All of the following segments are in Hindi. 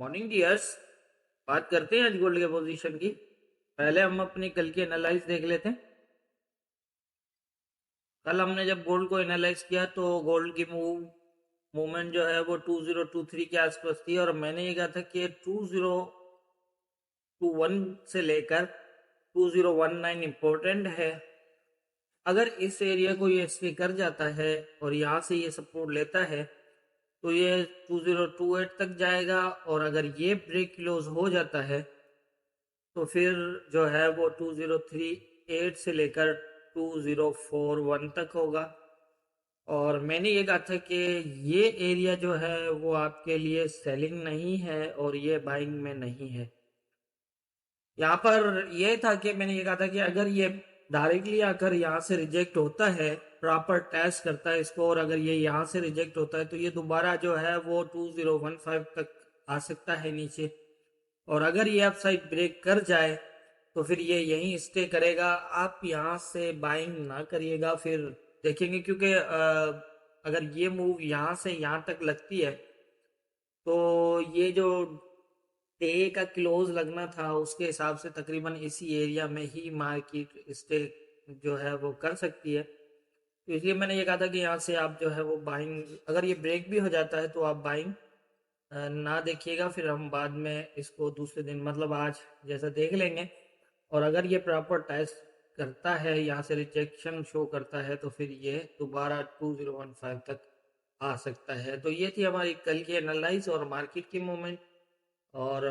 Morning dears. बात करते हैं आज गोल्ड के पोजीशन की। पहले हम अपनी कल की एनालाइज देख लेते हैं। कल हमने जब गोल्ड को एनालाइज किया तो गोल्ड की मूवमेंट जो है वो 2023 के आसपास थी और मैंने ये कहा था कि 2021 से लेकर 2019 इम्पोर्टेंट है। अगर इस एरिया को ये स्टे कर जाता है और यहाँ से ये सपोर्ट लेता है तो ये 2028 तक जाएगा, और अगर ये ब्रेक क्लोज हो जाता है तो फिर जो है वो 2038 से लेकर 2041 तक होगा। और मैंने ये कहा था कि ये एरिया जो है वो आपके लिए सेलिंग नहीं है और ये बाइंग में नहीं है। यहाँ पर ये था कि मैंने ये कहा था कि अगर ये डायरेक्टली आकर यहाँ से रिजेक्ट होता है, प्रॉपर टेस्ट करता है इसको, और अगर ये यहाँ से रिजेक्ट होता है तो ये दोबारा जो है वो 2015 तक आ सकता है नीचे। और अगर ये अपसाइड ब्रेक कर जाए तो फिर ये यहीं स्टे करेगा। आप यहाँ से बाइंग ना करिएगा, फिर देखेंगे, क्योंकि अगर ये मूव यहाँ से यहाँ तक लगती है तो ये जो डे का क्लोज लगना था उसके हिसाब से तकरीबन इसी एरिया में ही मार्केट स्टे जो है वो कर सकती है। तो इसलिए मैंने ये कहा था कि यहाँ से आप जो है वो बाइंग, अगर ये ब्रेक भी हो जाता है तो आप बाइंग ना देखिएगा, फिर हम बाद में इसको दूसरे दिन मतलब आज जैसा देख लेंगे। और अगर ये प्रॉपर टेस्ट करता है, यहाँ से रिजेक्शन शो करता है, तो फिर ये दोबारा 2015 तक आ सकता है। तो ये थी हमारी कल की एनालाइज और मार्केट की मूवमेंट। और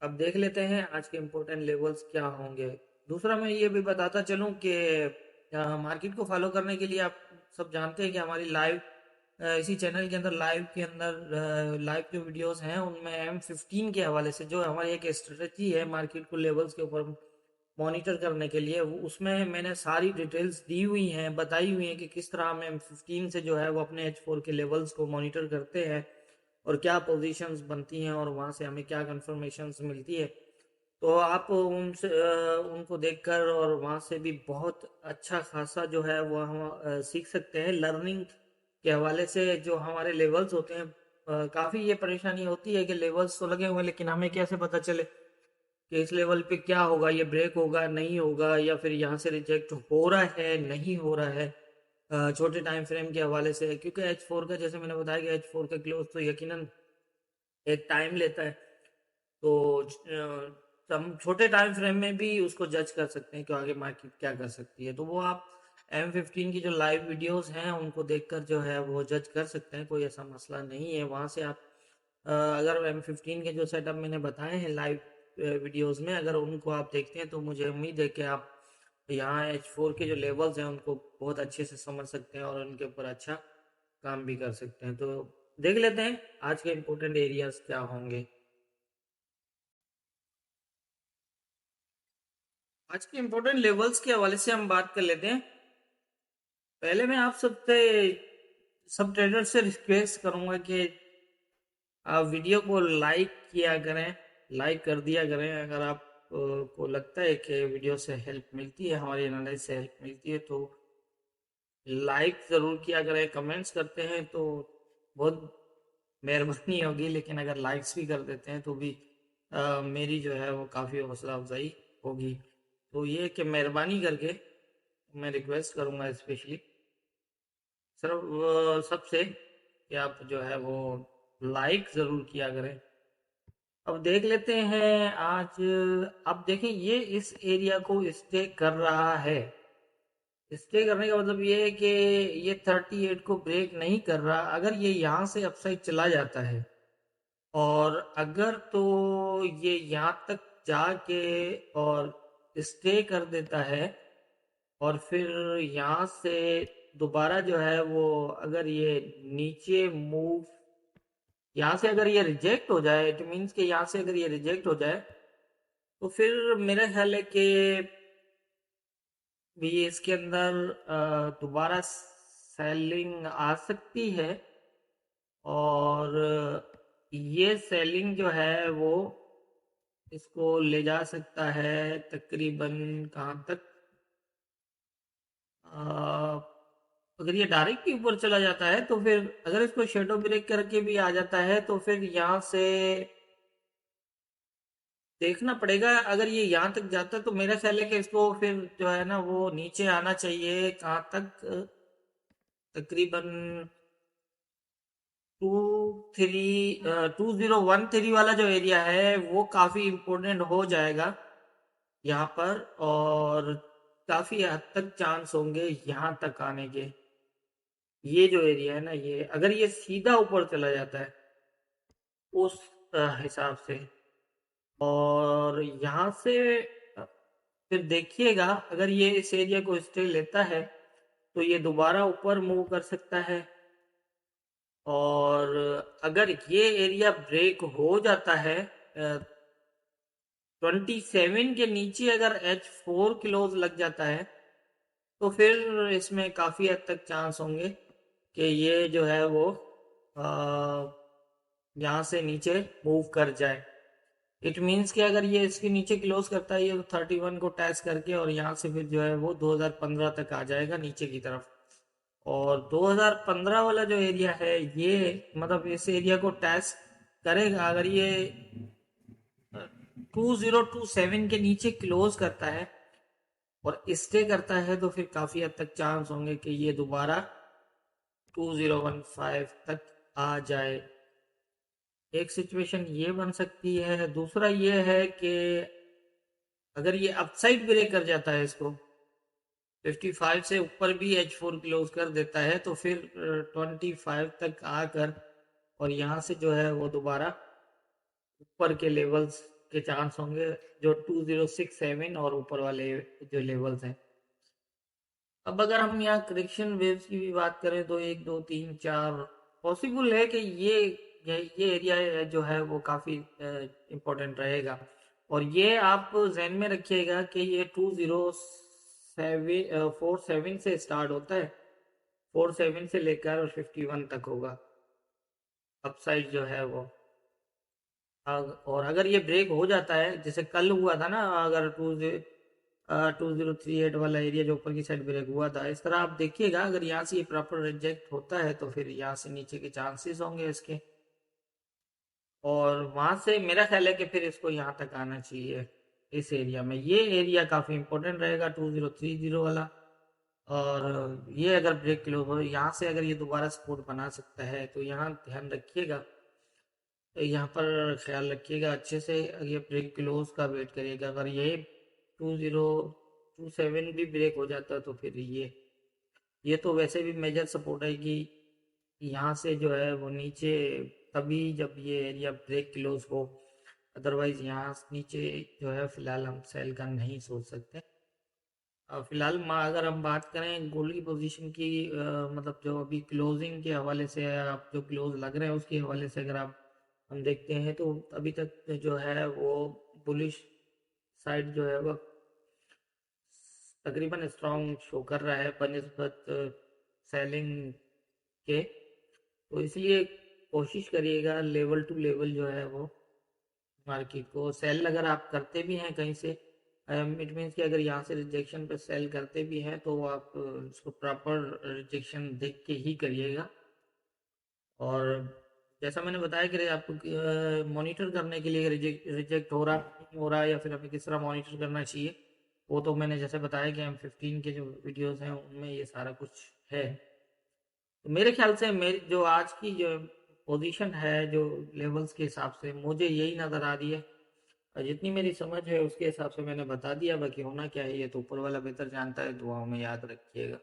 अब देख लेते हैं आज के इम्पोर्टेंट लेवल्स क्या होंगे। दूसरा मैं ये भी बताता चलूं कि मार्केट को फॉलो करने के लिए आप सब जानते हैं कि हमारी लाइव इसी चैनल के अंदर लाइव के अंदर लाइव जो वीडियोस हैं उनमें M15 के हवाले से जो हमारी एक स्ट्रेटजी है मार्केट को लेवल्स के ऊपर मॉनिटर करने के लिए, उसमें मैंने सारी डिटेल्स दी हुई हैं, बताई हुई हैं कि किस तरह हम M15 से जो है वो अपने H4 के लेवल्स को मॉनिटर करते हैं और क्या पोजीशंस बनती हैं और वहाँ से हमें क्या कंफर्मेशंस मिलती है। तो आप उनसे उनको देखकर और वहाँ से भी बहुत अच्छा खासा जो है वो हम सीख सकते हैं। लर्निंग के हवाले से जो हमारे लेवल्स होते हैं, काफ़ी ये परेशानी होती है कि लेवल्स तो लगे हुए हैं लेकिन हमें कैसे पता चले कि इस लेवल पे क्या होगा, ये ब्रेक होगा नहीं होगा, या फिर यहाँ से रिजेक्ट हो रहा है नहीं हो रहा है। छोटे टाइम फ्रेम के हवाले से, क्योंकि H4 का जैसे मैंने बताया कि H4 का क्लोज तो यकीनन एक टाइम लेता है। तो हम छोटे टाइम फ्रेम में भी उसको जज कर सकते हैं कि आगे मार्केट क्या कर सकती है। तो वो आप M15 की जो लाइव वीडियोस हैं उनको देखकर जो है वो जज कर सकते हैं, कोई ऐसा मसला नहीं है। वहाँ से आप अगर M15 के जो सेटअप मैंने बताए हैं लाइव वीडियोस में, अगर उनको आप देखते हैं तो मुझे उम्मीद है कि आप यहाँ H4 के जो लेवल्स हैं उनको बहुत अच्छे से समझ सकते हैं और उनके ऊपर अच्छा काम भी कर सकते हैं। तो देख लेते हैं आज के इम्पोर्टेंट एरियाज क्या होंगे। आज के इम्पोर्टेंट लेवल्स के हवाले से हम बात कर लेते हैं। पहले मैं आप सबसे सब ट्रेडर से रिक्वेस्ट करूंगा कि आप वीडियो को लाइक किया करें, लाइक कर दिया करें। अगर आप को लगता है कि वीडियो से हेल्प मिलती है, हमारी एनालिसिस से हेल्प मिलती है, तो लाइक ज़रूर किया करें। कमेंट्स करते हैं तो बहुत मेहरबानी होगी, लेकिन अगर लाइक्स भी कर देते हैं तो भी मेरी जो है वो काफ़ी हौसला अफजाई होगी। तो ये कि मेहरबानी करके मैं रिक्वेस्ट करूंगा स्पेशली सर सबसे कि आप जो है वो लाइक ज़रूर किया करें। अब देख लेते हैं आज। अब देखें ये इस एरिया को स्टे कर रहा है। स्टे करने का मतलब ये है कि ये 38 को ब्रेक नहीं कर रहा। अगर ये यहाँ से अपसाइड चला जाता है और अगर तो ये यहाँ तक जाके और स्टे कर देता है और फिर यहाँ से दोबारा जो है वो अगर ये नीचे मूव, यहाँ से अगर ये रिजेक्ट हो जाए, इट मीन्स कि यहाँ से अगर ये रिजेक्ट हो जाए तो फिर मेरा ख्याल है कि भी इसके अंदर दोबारा सेलिंग आ सकती है। और ये सेलिंग जो है वो इसको ले जा सकता है तकरीबन कहाँ तक, अगर ये डायरेक्ट ही ऊपर चला जाता है तो फिर अगर इसको शेडो ब्रेक करके भी आ जाता है तो फिर यहाँ से देखना पड़ेगा। अगर ये यहाँ तक जाता है तो मेरा ख्याल है कि इसको फिर जो है ना वो नीचे आना चाहिए कहाँ तक, तकरीबन 2013 वाला जो एरिया है वो काफी इम्पोर्टेंट हो जाएगा यहाँ पर, और काफी हद तक चांस होंगे यहाँ तक आने के। ये जो एरिया है ना, ये अगर ये सीधा ऊपर चला जाता है उस हिसाब से, और यहाँ से अ, फिर देखिएगा अगर ये इस एरिया को स्टे लेता है तो ये दोबारा ऊपर मूव कर सकता है। और अगर ये एरिया ब्रेक हो जाता है 27 के नीचे, अगर H4 क्लोज लग जाता है तो फिर इसमें काफी हद तक चांस होंगे कि ये जो है वो यहाँ से नीचे मूव कर जाए। इट मीन्स कि अगर ये इसके नीचे क्लोज करता है ये तो 31 को टैच करके, और यहाँ से फिर जो है वो 2015 तक आ जाएगा नीचे की तरफ। और 2015 वाला जो एरिया है ये मतलब इस एरिया को टैच करेगा। अगर ये 2027 के नीचे क्लोज करता है और स्टे करता है तो फिर काफी हद तक चांस होंगे कि ये दोबारा 2015 तक आ जाए। एक सिचुएशन ये बन सकती है। दूसरा ये है कि अगर ये अपसाइड ब्रेक कर जाता है इसको 55 से ऊपर भी H4 क्लोज कर देता है तो फिर 25 तक आकर और यहाँ से जो है वो दोबारा ऊपर के लेवल्स के चांस होंगे, जो 2067 और ऊपर वाले जो लेवल्स हैं। अब अगर हम यहाँ करेक्शन वेव्स की भी बात करें तो 1 2 3 4 पॉसिबल है कि ये एरिया जो है वो काफी इम्पोर्टेंट रहेगा। और ये आप जहन में रखिएगा कि ये 2047 से स्टार्ट होता है, 47 से लेकर 51 तक होगा अपसाइड जो है वो। और अगर ये ब्रेक हो जाता है जैसे कल हुआ था ना, अगर 2038 वाला एरिया जो ऊपर की साइड ब्रेक हुआ था, इस तरह आप देखिएगा अगर यहाँ से ये प्रॉपर रिजेक्ट होता है तो फिर यहाँ से नीचे के चांसेस होंगे इसके, और वहां से मेरा ख्याल है कि फिर इसको यहाँ तक आना चाहिए। इस एरिया में ये एरिया काफी इंपॉर्टेंट रहेगा 2030 वाला। और ये अगर ब्रेक क्लोज हो यहाँ से, अगर ये दोबारा सपोर्ट बना सकता है तो यहाँ ध्यान रखिएगा, यहाँ पर ख्याल रखिएगा अच्छे से। ये ब्रेक क्लोज का वेट करिएगा। अगर ये 2027 भी ब्रेक हो जाता है तो फिर ये तो वैसे भी मेजर सपोर्ट है कि यहाँ से जो है वो नीचे तभी जब ये एरिया ब्रेक क्लोज हो, अदरवाइज यहाँ नीचे जो है फिलहाल हम सेल का नहीं सोच सकते। फिलहाल अगर हम बात करें गोल्ड की पोजीशन की, मतलब जो अभी क्लोजिंग के हवाले से आप जो क्लोज लग रहे हैं उसके हवाले से अगर आप हम देखते हैं तो अभी तक जो है वो बुलिश साइड जो है वो तकरीबन स्ट्रॉन्ग शो कर रहा है बनिस्बत सेलिंग के। तो इसलिए कोशिश करिएगा लेवल टू लेवल जो है वो मार्केट को सेल अगर आप करते भी हैं कहीं से, इट मीन्स कि अगर यहाँ से रिजेक्शन पे सेल करते भी हैं तो आप इसको प्रॉपर रिजेक्शन देख के ही करिएगा। और जैसा मैंने बताया कि आपको मॉनिटर करने के लिए रिजेक्ट हो रहा नहीं हो रहा या फिर हमें किस तरह मॉनिटर करना चाहिए, वो तो मैंने जैसे बताया कि M15 के जो वीडियोस हैं उनमें ये सारा कुछ है। तो मेरे ख्याल से मेरी जो आज की जो पोजीशन है जो लेवल्स के हिसाब से मुझे यही नज़र आ रही है, और जितनी मेरी समझ है उसके हिसाब से मैंने बता दिया। बाकी होना क्या है ये तो ऊपर वाला बेहतर जानता है, दुआओं में याद रखिएगा।